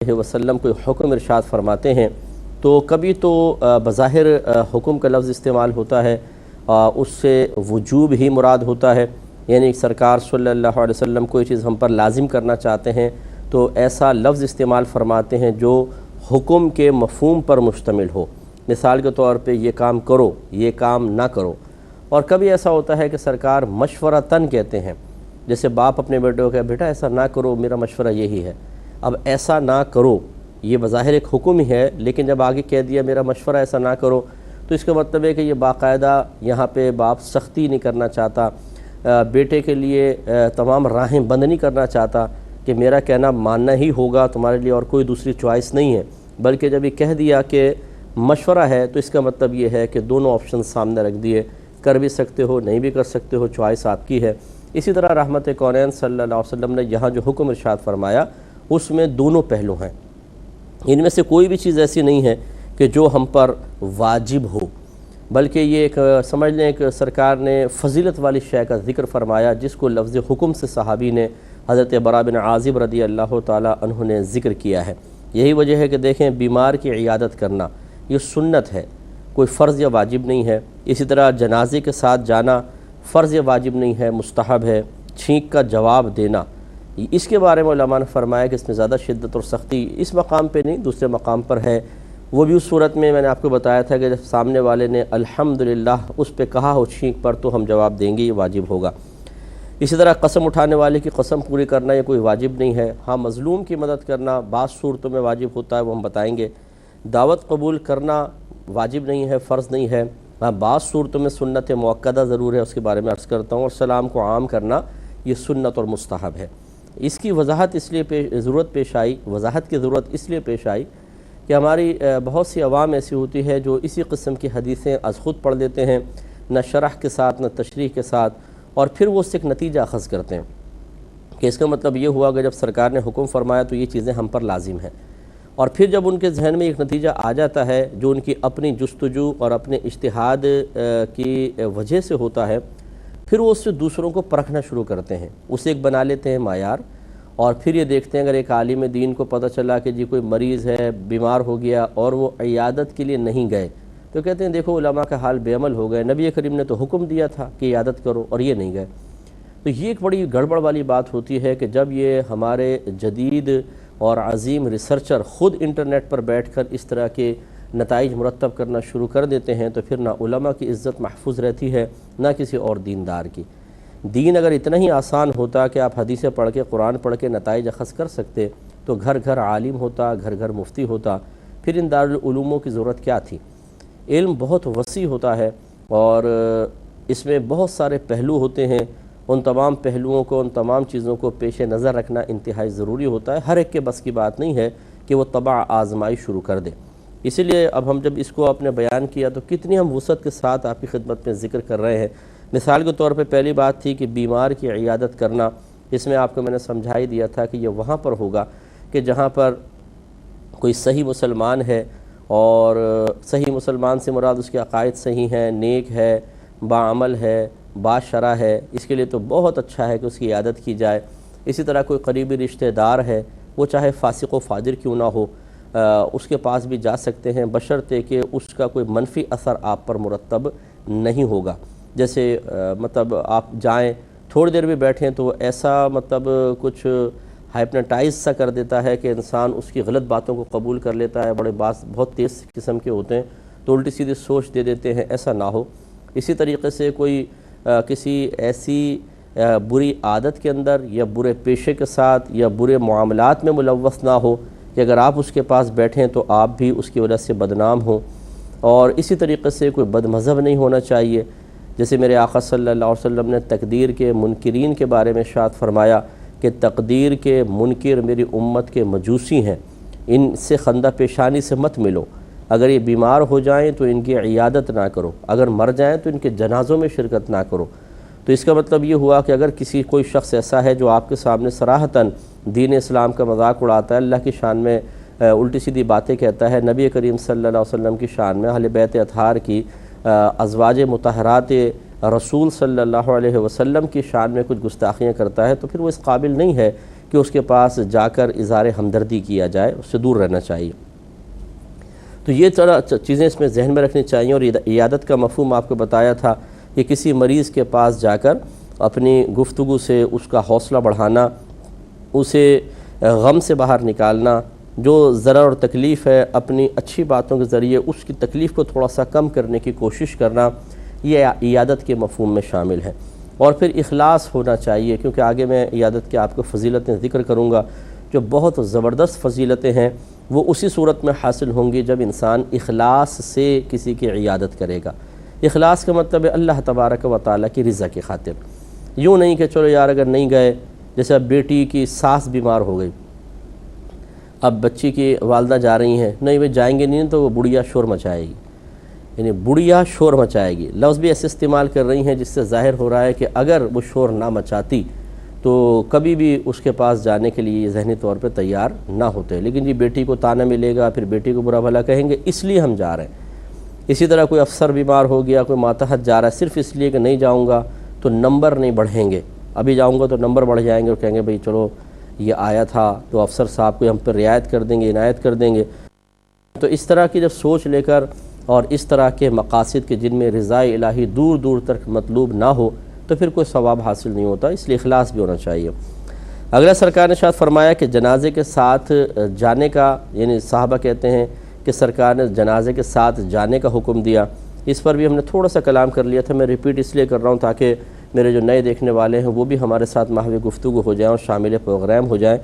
علیہ وسلم کوئی حکم ارشاد فرماتے ہیں تو کبھی تو بظاہر حکم کا لفظ استعمال ہوتا ہے، اس سے وجوب ہی مراد ہوتا ہے، یعنی سرکار صلی اللہ علیہ وسلم کوئی چیز ہم پر لازم کرنا چاہتے ہیں تو ایسا لفظ استعمال فرماتے ہیں جو حکم کے مفہوم پر مشتمل ہو، مثال کے طور پہ یہ کام کرو، یہ کام نہ کرو۔ اور کبھی ایسا ہوتا ہے کہ سرکار مشورتاً کہتے ہیں، جیسے باپ اپنے بیٹے کو کہے بیٹا ایسا نہ کرو، میرا مشورہ یہی ہے۔ اب ایسا نہ کرو یہ بظاہر ایک حکم ہی ہے، لیکن جب آگے کہہ دیا میرا مشورہ ایسا نہ کرو تو اس کا مطلب ہے کہ یہ باقاعدہ یہاں پہ باپ سختی نہیں کرنا چاہتا، بیٹے کے لیے تمام راہیں بند نہیں کرنا چاہتا کہ میرا کہنا ماننا ہی ہوگا، تمہارے لیے اور کوئی دوسری چوائس نہیں ہے، بلکہ جب یہ کہہ دیا کہ مشورہ ہے تو اس کا مطلب یہ ہے کہ دونوں آپشن سامنے رکھ دیے، کر بھی سکتے ہو نہیں بھی کر سکتے ہو، چوائس آپ کی ہے۔ اسی طرح رحمت کونین صلی اللہ علیہ وسلم نے یہاں جو حکم ارشاد فرمایا اس میں دونوں پہلو ہیں، ان میں سے کوئی بھی چیز ایسی نہیں ہے کہ جو ہم پر واجب ہو، بلکہ یہ ایک سمجھ لیں کہ سرکار نے فضیلت والی شے کا ذکر فرمایا جس کو لفظ حکم سے صحابی نے حضرت برا بن عازب رضی اللہ تعالی عنہ نے ذکر کیا ہے۔ یہی وجہ ہے کہ دیکھیں بیمار کی عیادت کرنا یہ سنت ہے، کوئی فرض یا واجب نہیں ہے۔ اسی طرح جنازے کے ساتھ جانا فرض یا واجب نہیں ہے، مستحب ہے۔ چھینک کا جواب دینا، اس کے بارے میں علماء نے فرمایا کہ اس میں زیادہ شدت اور سختی اس مقام پہ نہیں دوسرے مقام پر ہے، وہ بھی اس صورت میں نے آپ کو بتایا تھا کہ جب سامنے والے نے الحمدللہ اس پہ کہا ہو چھینک پر تو ہم جواب دیں گے، یہ واجب ہوگا۔ اسی طرح قسم اٹھانے والے کی قسم پوری کرنا یہ کوئی واجب نہیں ہے، ہاں مظلوم کی مدد کرنا بعض صورتوں میں واجب ہوتا ہے، وہ ہم بتائیں گے۔ دعوت قبول کرنا واجب نہیں ہے، فرض نہیں ہے، ہاں بعض صورتوں میں سنت مؤکدہ ضرور ہے، اس کے بارے میں عرض کرتا ہوں۔ اور سلام کو عام کرنا یہ سنت اور مستحب ہے۔ اس کی وضاحت اس لیے ضرورت پیش آئی، وضاحت کی ضرورت اس لیے پیش آئی کہ ہماری بہت سی عوام ایسی ہوتی ہے جو اسی قسم کی حدیثیں از خود پڑھ لیتے ہیں، نہ شرح کے ساتھ نہ تشریح کے ساتھ، اور پھر وہ اس سے ایک نتیجہ اخذ کرتے ہیں کہ اس کا مطلب یہ ہوا کہ جب سرکار نے حکم فرمایا تو یہ چیزیں ہم پر لازم ہیں، اور پھر جب ان کے ذہن میں ایک نتیجہ آ جاتا ہے جو ان کی اپنی جستجو اور اپنے اجتہاد کی وجہ سے ہوتا ہے، پھر وہ اس سے دوسروں کو پرکھنا شروع کرتے ہیں، اسے ایک بنا لیتے ہیں معیار، اور پھر یہ دیکھتے ہیں اگر ایک عالم دین کو پتہ چلا کہ جی کوئی مریض ہے، بیمار ہو گیا اور وہ عیادت کے لیے نہیں گئے تو کہتے ہیں دیکھو علماء کا حال بے عمل ہو گئے، نبی کریم نے تو حکم دیا تھا کہ عیادت کرو اور یہ نہیں گئے۔ تو یہ ایک بڑی گڑبڑ والی بات ہوتی ہے کہ جب یہ ہمارے جدید اور عظیم ریسرچر خود انٹرنیٹ پر بیٹھ کر اس طرح کے نتائج مرتب کرنا شروع کر دیتے ہیں تو پھر نہ علماء کی عزت محفوظ رہتی ہے نہ کسی اور دیندار کی۔ دین اگر اتنا ہی آسان ہوتا کہ آپ حدیثیں پڑھ کے قرآن پڑھ کے نتائج اخذ کر سکتے تو گھر گھر عالم ہوتا، گھر گھر مفتی ہوتا، پھر ان دارالعلوموں کی ضرورت کیا تھی۔ علم بہت وسیع ہوتا ہے اور اس میں بہت سارے پہلو ہوتے ہیں، ان تمام پہلوؤں کو، ان تمام چیزوں کو پیش نظر رکھنا انتہائی ضروری ہوتا ہے۔ ہر ایک کے بس کی بات نہیں ہے کہ وہ طبع آزمائی شروع کر دے، اسی لیے اب ہم جب اس کو اپنے بیان کیا تو کتنی ہم وسعت کے ساتھ آپ کی خدمت میں ذکر کر رہے ہیں۔ مثال کے طور پہ پہلی بات تھی کہ بیمار کی عیادت کرنا، اس میں آپ کو میں نے سمجھائی دیا تھا کہ یہ وہاں پر ہوگا کہ جہاں پر کوئی صحیح مسلمان ہے، اور صحیح مسلمان سے مراد اس کے عقائد صحیح ہیں، نیک ہے، باعمل ہے، باشرع ہے، اس کے لیے تو بہت اچھا ہے کہ اس کی عیادت کی جائے۔ اسی طرح کوئی قریبی رشتہ دار ہے، وہ چاہے فاسق و فاجر کیوں نہ ہو، اس کے پاس بھی جا سکتے ہیں بشرطے کہ اس کا کوئی منفی اثر آپ پر مرتب نہیں ہوگا۔ جیسے مطلب آپ جائیں تھوڑی دیر بھی بیٹھیں تو وہ ایسا مطلب کچھ ہائپنوٹائز سا کر دیتا ہے کہ انسان اس کی غلط باتوں کو قبول کر لیتا ہے، بہت تیز قسم کے ہوتے ہیں تو الٹی سیدھی سوچ دے دیتے ہیں، ایسا نہ ہو۔ اسی طریقے سے کوئی کسی ایسی بری عادت کے اندر یا برے پیشے کے ساتھ یا برے معاملات میں ملوث نہ ہو کہ اگر آپ اس کے پاس بیٹھیں تو آپ بھی اس کی وجہ سے بدنام ہوں۔ اور اسی طریقے سے کوئی بد مذہب نہیں ہونا چاہیے، جیسے میرے آقا صلی اللہ علیہ وسلم نے تقدیر کے منکرین کے بارے میں ارشاد فرمایا کہ تقدیر کے منکر میری امت کے مجوسی ہیں، ان سے خندہ پیشانی سے مت ملو، اگر یہ بیمار ہو جائیں تو ان کی عیادت نہ کرو، اگر مر جائیں تو ان کے جنازوں میں شرکت نہ کرو۔ تو اس کا مطلب یہ ہوا کہ اگر کوئی شخص ایسا ہے جو آپ کے سامنے صراحتاً دین اسلام کا مذاق اڑاتا ہے، اللہ کی شان میں الٹی سیدھی باتیں کہتا ہے، نبی کریم صلی اللہ علیہ وسلم کی شان میں، اہل بیت اطہار کی، ازواج مطہرات رسول صلی اللہ علیہ وسلم کی شان میں کچھ گستاخیاں کرتا ہے، تو پھر وہ اس قابل نہیں ہے کہ اس کے پاس جا کر اظہار ہمدردی کیا جائے، اس سے دور رہنا چاہیے۔ تو یہ طرح چیزیں اس میں ذہن میں رکھنی چاہیے۔ اور عیادت کا مفہوم آپ کو بتایا تھا کہ کسی مریض کے پاس جا کر اپنی گفتگو سے اس کا حوصلہ بڑھانا، اسے غم سے باہر نکالنا، جو ضرر اور تکلیف ہے اپنی اچھی باتوں کے ذریعے اس کی تکلیف کو تھوڑا سا کم کرنے کی کوشش کرنا، یہ عیادت کے مفہوم میں شامل ہے۔ اور پھر اخلاص ہونا چاہیے، کیونکہ آگے میں عیادت کے آپ کو فضیلتیں ذکر کروں گا، جو بہت زبردست فضیلتیں ہیں، وہ اسی صورت میں حاصل ہوں گی جب انسان اخلاص سے کسی کی عیادت کرے گا۔ اخلاص کا مطلب ہے اللہ تبارک و تعالیٰ کی رضا کی خاطر، یوں نہیں کہ چلو یار اگر نہیں گئے، جیسے اب بیٹی کی ساس بیمار ہو گئی، اب بچی کی والدہ جا رہی ہیں، نہیں بھائی جائیں گے نہیں تو وہ بڑھیا شور مچائے گی، یعنی بڑھیا شور مچائے گی، لفظ بھی ایسے استعمال کر رہی ہیں جس سے ظاہر ہو رہا ہے کہ اگر وہ شور نہ مچاتی تو کبھی بھی اس کے پاس جانے کے لیے ذہنی طور پہ تیار نہ ہوتے، لیکن جی بیٹی کو تانا ملے گا، پھر بیٹی کو برا بھلا کہیں گے، اس لیے ہم جا رہے ہیں۔ اسی طرح کوئی افسر بیمار ہو گیا، کوئی ماتحت جا رہا ہے، صرف اس لیے کہ نہیں جاؤں گا تو نمبر نہیں بڑھیں گے، ابھی جاؤں گا تو نمبر بڑھ جائیں گے اور کہیں گے بھئی چلو یہ آیا تھا تو افسر صاحب کو ہم پر رعایت کر دیں گے، عنایت کر دیں گے۔ تو اس طرح کی جب سوچ لے کر اور اس طرح کے مقاصد کے جن میں رضا الہی دور دور تک مطلوب نہ ہو تو پھر کوئی ثواب حاصل نہیں ہوتا، اس لیے اخلاص بھی ہونا چاہیے۔ اگلا سرکار نے ارشاد فرمایا کہ جنازے کے ساتھ جانے کا، یعنی صحابہ کہتے ہیں کہ سرکار نے جنازے کے ساتھ جانے کا حکم دیا، اس پر بھی ہم نے تھوڑا سا کلام کر لیا تھا، میں ریپیٹ اس لیے کر رہا ہوں تاکہ میرے جو نئے دیکھنے والے ہیں وہ بھی ہمارے ساتھ محو گفتگو ہو جائیں اور شامل پروگرام ہو جائیں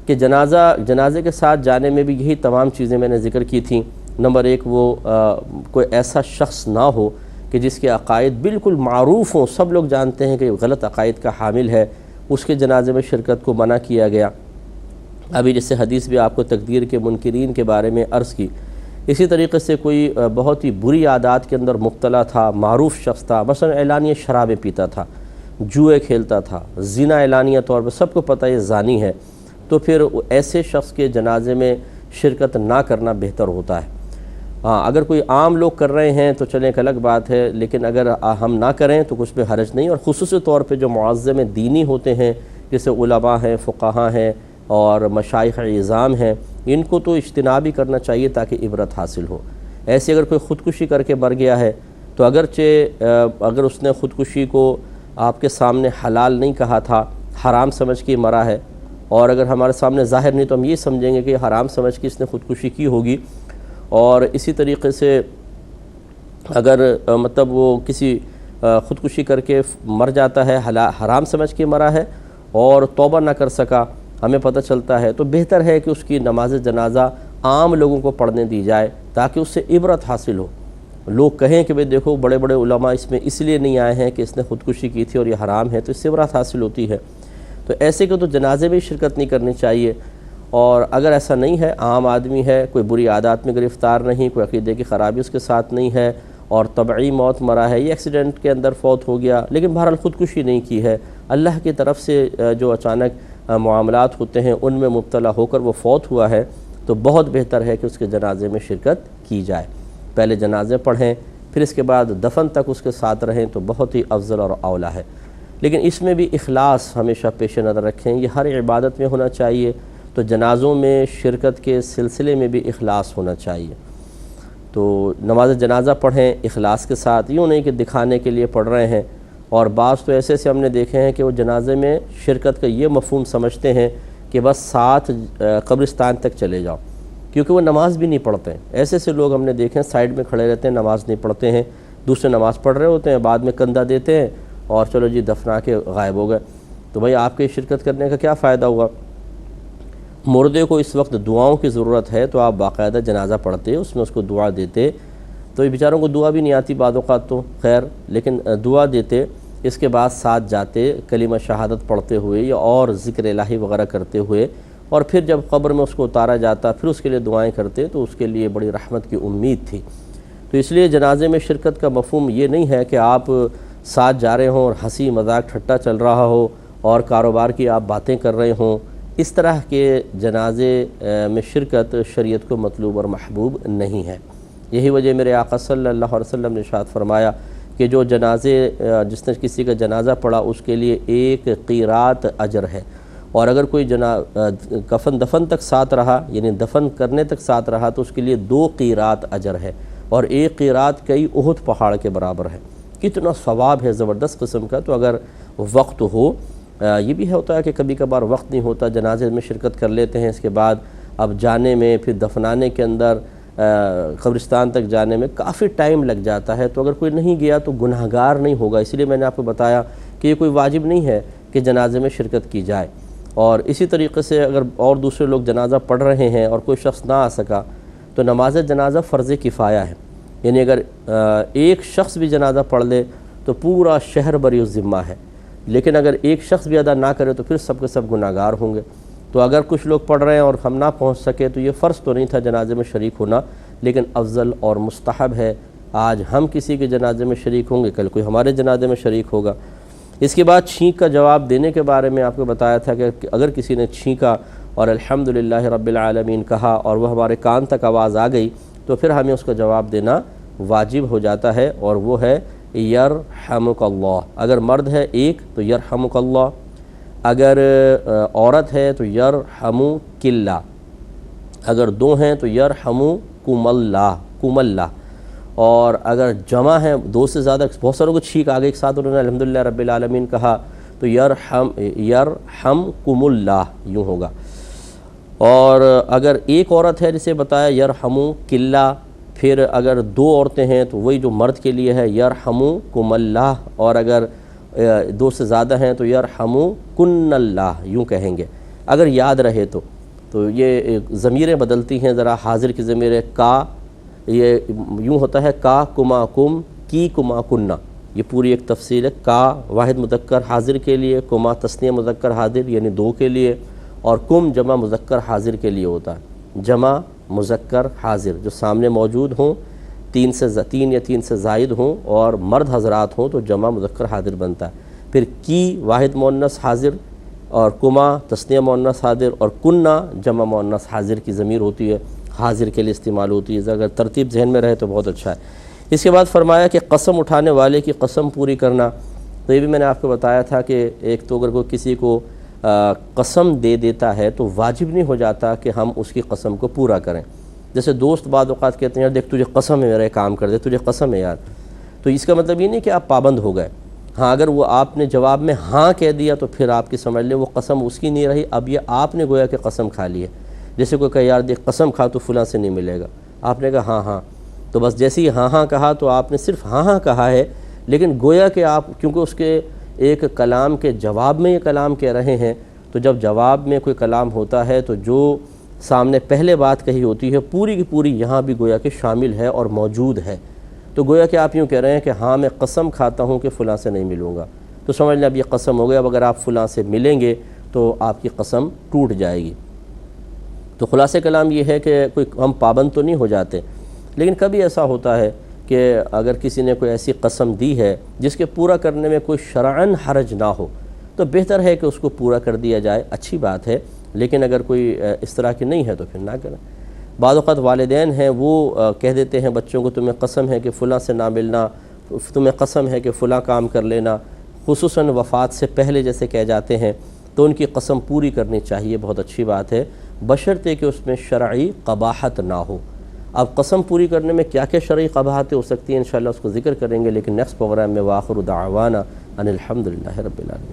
کہ جنازے کے ساتھ جانے میں بھی یہی تمام چیزیں میں نے ذکر کی تھیں۔ نمبر ایک، وہ کوئی ایسا شخص نہ ہو کہ جس کے عقائد بالکل معروف ہوں، سب لوگ جانتے ہیں کہ غلط عقائد کا حامل ہے، اس کے جنازے میں شرکت کو منع کیا گیا۔ ابھی جس سے حدیث بھی آپ کو تقدیر کے منکرین کے بارے میں عرض کی، اسی طریقے سے کوئی بہت ہی بری عادات کے اندر مبتلا تھا، معروف شخص تھا، مثلا اعلانیہ شرابیں پیتا تھا، جوئے کھیلتا تھا، زنا اعلانیہ طور پہ سب کو پتہ یہ زانی ہے، تو پھر ایسے شخص کے جنازے میں شرکت نہ کرنا بہتر ہوتا ہے۔ ہاں اگر کوئی عام لوگ کر رہے ہیں تو چلیں ایک الگ بات ہے، لیکن اگر ہم نہ کریں تو کچھ بھی حرج نہیں، اور خصوصی طور پہ جو معظم دینی ہوتے ہیں جیسے علماء ہیں، فقہاء ہیں اور مشائخ عظام ہیں، ان کو تو اجتناب ہی کرنا چاہیے تاکہ عبرت حاصل ہو۔ ایسے اگر کوئی خودکشی کر کے مر گیا ہے تو اگرچہ اگر اس نے خودکشی کو آپ کے سامنے حلال نہیں کہا تھا، حرام سمجھ کے مرا ہے، اور اگر ہمارے سامنے ظاہر نہیں تو ہم یہ سمجھیں گے کہ حرام سمجھ کے اس نے خودکشی کی ہوگی، اور اسی طریقے سے اگر مطلب وہ کسی خودکشی کر کے مر جاتا ہے، حرام سمجھ کے مرا ہے اور توبہ نہ کر سکا، ہمیں پتہ چلتا ہے، تو بہتر ہے کہ اس کی نماز جنازہ عام لوگوں کو پڑھنے دی جائے تاکہ اس سے عبرت حاصل ہو، لوگ کہیں کہ بھئی دیکھو بڑے بڑے علماء اس میں اس لیے نہیں آئے ہیں کہ اس نے خودکشی کی تھی اور یہ حرام ہے، تو اس سے عبرت حاصل ہوتی ہے۔ تو ایسے کو تو جنازے میں شرکت نہیں کرنی چاہیے، اور اگر ایسا نہیں ہے، عام آدمی ہے، کوئی بری عادات میں گرفتار نہیں، کوئی عقیدے کی خرابی اس کے ساتھ نہیں ہے اور طبعی موت مرا ہے، یہ ایکسیڈنٹ کے اندر فوت ہو گیا، لیکن بہرحال خودکشی نہیں کی ہے، اللہ کی طرف سے جو اچانک معاملات ہوتے ہیں ان میں مبتلا ہو کر وہ فوت ہوا ہے، تو بہت بہتر ہے کہ اس کے جنازے میں شرکت کی جائے، پہلے جنازے پڑھیں پھر اس کے بعد دفن تک اس کے ساتھ رہیں تو بہت ہی افضل اور اولیٰ ہے۔ لیکن اس میں بھی اخلاص ہمیشہ پیش نظر رکھیں، یہ ہر عبادت میں ہونا چاہیے، تو جنازوں میں شرکت کے سلسلے میں بھی اخلاص ہونا چاہیے۔ تو نماز جنازہ پڑھیں اخلاص کے ساتھ، یوں نہیں کہ دکھانے کے لیے پڑھ رہے ہیں، اور بعض تو ایسے ہم نے دیکھے ہیں کہ وہ جنازے میں شرکت کا یہ مفہوم سمجھتے ہیں کہ بس ساتھ قبرستان تک چلے جاؤ، کیونکہ وہ نماز بھی نہیں پڑھتے ہیں، ایسے لوگ ہم نے دیکھے ہیں سائیڈ میں کھڑے رہتے ہیں، نماز نہیں پڑھتے ہیں، دوسرے نماز پڑھ رہے ہوتے ہیں، بعد میں کندھا دیتے ہیں اور چلو جی دفنا کے غائب ہو گئے، تو بھائی آپ کے شرکت کرنے کا کیا فائدہ ہوا؟ مردے کو اس وقت دعاؤں کی ضرورت ہے تو آپ باقاعدہ جنازہ پڑھتے، اس میں اس کو دعا دیتے، تو یہ بیچاروں کو دعا بھی نہیں آتی بعض اوقات تو خیر، لیکن دعا دیتے، اس کے بعد ساتھ جاتے کلمہ شہادت پڑھتے ہوئے یا اور ذکر الہی وغیرہ کرتے ہوئے، اور پھر جب قبر میں اس کو اتارا جاتا پھر اس کے لیے دعائیں کرتے، تو اس کے لیے بڑی رحمت کی امید تھی۔ تو اس لیے جنازے میں شرکت کا مفہوم یہ نہیں ہے کہ آپ ساتھ جا رہے ہوں اور ہنسی مذاق ٹھٹا چل رہا ہو اور کاروبار کی آپ باتیں کر رہے ہوں، اس طرح کے جنازے میں شرکت شریعت کو مطلوب اور محبوب نہیں ہے۔ یہی وجہ میرے آقا صلی اللہ علیہ وسلم نے ارشاد فرمایا کہ جو جنازے جس نے کسی کا جنازہ پڑھا اس کے لیے 1 قیرات اجر ہے، اور اگر کوئی کفن دفن تک ساتھ رہا، یعنی دفن کرنے تک ساتھ رہا، تو اس کے لیے 2 قیرات اجر ہے، اور 1 قیرات کئی احد پہاڑ کے برابر ہے۔ کتنا ثواب ہے زبردست قسم کا۔ تو اگر وقت ہو، یہ بھی ہوتا ہے کہ کبھی کبھار وقت نہیں ہوتا، جنازے میں شرکت کر لیتے ہیں، اس کے بعد اب جانے میں، پھر دفنانے کے اندر قبرستان تک جانے میں کافی ٹائم لگ جاتا ہے، تو اگر کوئی نہیں گیا تو گناہگار نہیں ہوگا۔ اسی لیے میں نے آپ کو بتایا کہ یہ کوئی واجب نہیں ہے کہ جنازے میں شرکت کی جائے۔ اور اسی طریقے سے اگر اور دوسرے لوگ جنازہ پڑھ رہے ہیں اور کوئی شخص نہ آ سکا تو نماز جنازہ فرض کفایہ ہے، یعنی اگر ایک شخص بھی جنازہ پڑھ لے تو پورا شہر بری الذمہ ہے، لیکن اگر ایک شخص بھی ادا نہ کرے تو پھر سب کے سب گناہگار ہوں گے۔ تو اگر کچھ لوگ پڑھ رہے ہیں اور ہم نہ پہنچ سکے تو یہ فرض تو نہیں تھا جنازے میں شریک ہونا، لیکن افضل اور مستحب ہے۔ آج ہم کسی کے جنازے میں شریک ہوں گے، کل کوئی ہمارے جنازے میں شریک ہوگا۔ اس کے بعد چھینک کا جواب دینے کے بارے میں آپ کو بتایا تھا کہ اگر کسی نے چھینکا اور الحمدللہ رب العالمین کہا اور وہ ہمارے کان تک آواز آ گئی تو پھر ہمیں اس کا جواب دینا واجب ہو جاتا ہے، اور وہ ہے یرحمک اللہ۔ اگر مرد ہے ایک تو یرحمک اللہ، اگر عورت ہے تو یرحمک اللہ، اگر 2 ہیں تو یرحمکم اللہ، اور اگر جمع ہے 2 سے زیادہ، بہت ساروں کو چھینک آ گئی ایک ساتھ انہوں نے الحمدللہ رب العالمین کہا تو یرحمکم اللہ یوں ہوگا۔ اور اگر ایک عورت ہے جسے بتایا یرحمک اللہ، پھر اگر 2 عورتیں ہیں تو وہی جو مرد کے لیے ہے یرحمکم اللہ، اور اگر 2 سے زیادہ ہیں تو یرحمکن اللہ یوں کہیں گے۔ اگر یاد رہے تو یہ ضمیریں بدلتی ہیں ذرا، حاضر کی ضمیر ہے کا، یہ یوں ہوتا ہے کا کما کم، کی کما کنہ، یہ پوری ایک تفصیل ہے۔ کا واحد مذکر حاضر کے لیے، کما تثنیہ مذکر حاضر یعنی 2 کے لیے، اور کم جمع مذکر حاضر کے لیے ہوتا ہے۔ جمع مذکر حاضر جو سامنے موجود ہوں، 3 یا 3 سے زائد ہوں اور مرد حضرات ہوں تو جمع مذکر حاضر بنتا ہے۔ پھر کی واحد مؤنث حاضر، اور کما تثنیہ مؤنث حاضر، اور کنہ جمع مؤنث حاضر کی ضمیر ہوتی ہے، حاضر کے لیے استعمال ہوتی ہے۔ اگر ترتیب ذہن میں رہے تو بہت اچھا ہے۔ اس کے بعد فرمایا کہ قسم اٹھانے والے کی قسم پوری کرنا، تو یہ بھی میں نے آپ کو بتایا تھا کہ ایک تو اگر کوئی کسی کو قسم دے دیتا ہے تو واجب نہیں ہو جاتا کہ ہم اس کی قسم کو پورا کریں۔ جیسے دوست بعض اوقات کہتے ہیں یار دیکھ تجھے قسم ہے میرا یہ کام کر دے، تجھے قسم ہے یار، تو اس کا مطلب یہ نہیں کہ آپ پابند ہو گئے۔ ہاں اگر وہ آپ نے جواب میں ہاں کہہ دیا تو پھر آپ کی سمجھ لیں وہ قسم اس کی نہیں رہی، اب یہ آپ نے گویا کہ قسم کھا لی ہے۔ جیسے کوئی کہا یار دیکھ قسم کھا تو فلاں سے نہیں ملے گا، آپ نے کہا ہاں ہاں، تو بس جیسے ہی ہاں ہاں کہا تو آپ نے صرف ہاں ہاں کہا ہے، لیکن گویا کہ آپ کیونکہ اس کے ایک کلام کے جواب میں یہ کلام کہہ رہے ہیں، تو جب جواب میں کوئی کلام ہوتا ہے تو جو سامنے پہلے بات کہی ہوتی ہے پوری کی پوری یہاں بھی گویا کہ شامل ہے اور موجود ہے، تو گویا کہ آپ یوں کہہ رہے ہیں کہ ہاں میں قسم کھاتا ہوں کہ فلاں سے نہیں ملوں گا، تو سمجھ لیں اب یہ قسم ہو گیا، اب اگر آپ فلاں سے ملیں گے تو آپ کی قسم ٹوٹ جائے گی۔ تو خلاصہ کلام یہ ہے کہ کوئی ہم پابند تو نہیں ہو جاتے، لیکن کبھی ایسا ہوتا ہے کہ اگر کسی نے کوئی ایسی قسم دی ہے جس کے پورا کرنے میں کوئی شرعاً حرج نہ ہو تو بہتر ہے کہ اس کو پورا کر دیا جائے، اچھی بات ہے، لیکن اگر کوئی اس طرح کی نہیں ہے تو پھر نہ کریں۔ بعض اوقات والدین ہیں وہ کہہ دیتے ہیں بچوں کو تمہیں قسم ہے کہ فلاں سے نہ ملنا، تمہیں قسم ہے کہ فلاں کام کر لینا، خصوصاً وفات سے پہلے جیسے کہہ جاتے ہیں، تو ان کی قسم پوری کرنی چاہیے، بہت اچھی بات ہے، بشرطے کہ اس میں شرعی قباحت نہ ہو۔ اب قسم پوری کرنے میں کیا کیا شرعی قباحتیں ہو سکتی ہیں انشاءاللہ اس کو ذکر کریں گے، لیکن نیکسٹ پروگرام میں وآخر دعوانا ان الحمدللہ رب العالمین۔